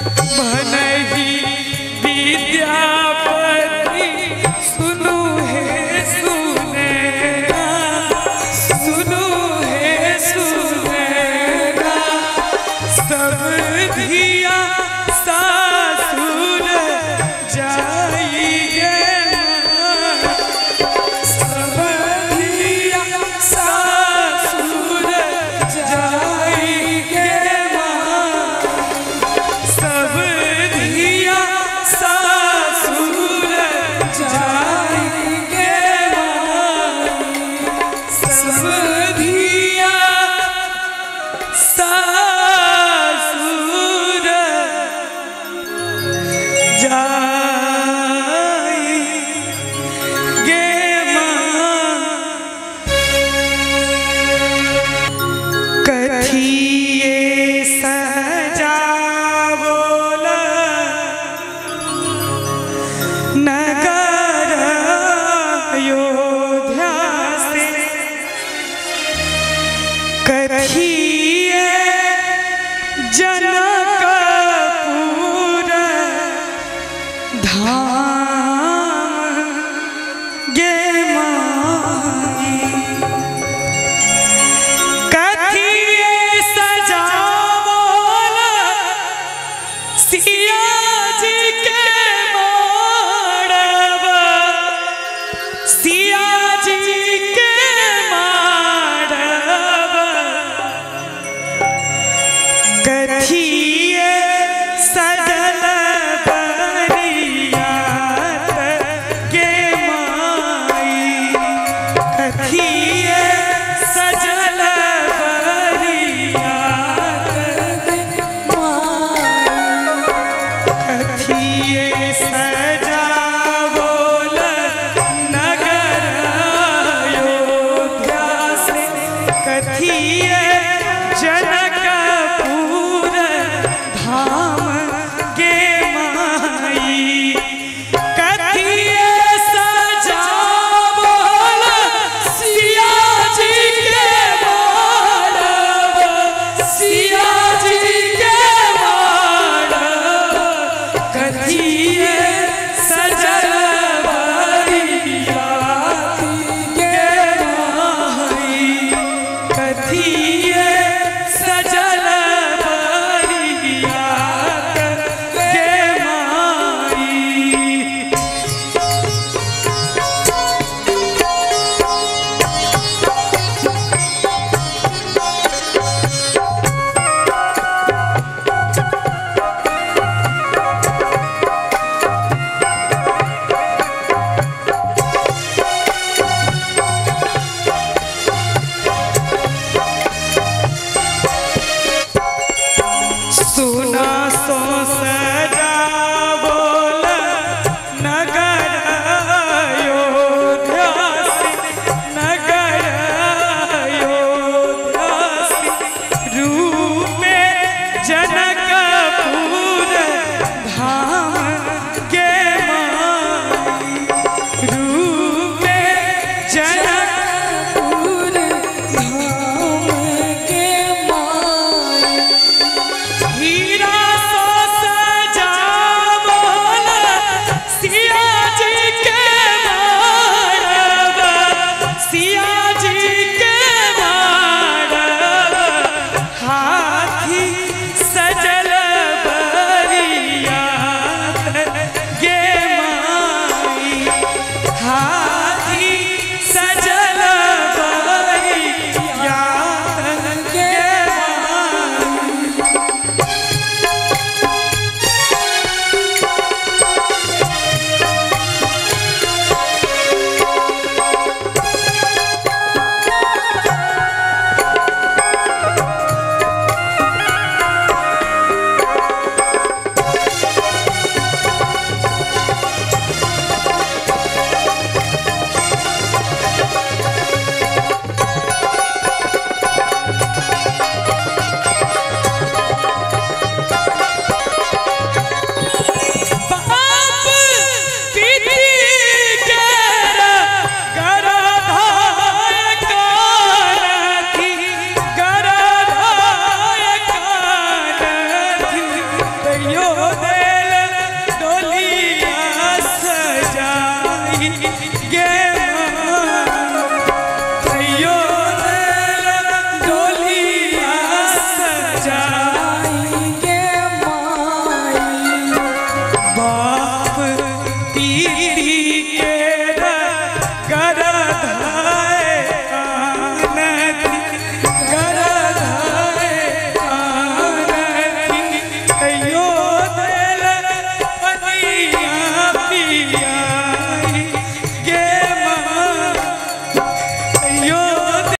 भनहि विद्यापति सुनु हे सुनैना, सुनु हे सुनैना। सब धिया सासुर जाइए, सब धिया सासुर जाइए, सब धिया सासुर जाइए, सब धिया सासुर जाइगे माँ। कथिए सजावोल नगर अयोध्या से, कथिए जनकपुर धाम गे माई। कथिए सजावोल सिया जी के माड़वा, सिया जी के माड़वा। कथिए सजल बरियात गे माई, कथिए सजल बरियात गे माई। कथिए सजावोल नगर अयोध्या से, कथिए जनकपुर धाम गे माई। कथिए सजावोल सिया जी के माड़वा, सिया जी के माड़वा। कथिए सजल बरियात गे माई, कथिए सजल बरियात गे माई। सुना सो सजावोल नगर अयोध्या से, नगर अयोध्या से। रूपे जनकपुर धाम गे माई, रूपे जनकपुर धाम गे माई। हीरा सो कहियो दिल डोलिया सजाई गे कहियो दिल डोलिया सजाई गे माई बाप पीरी के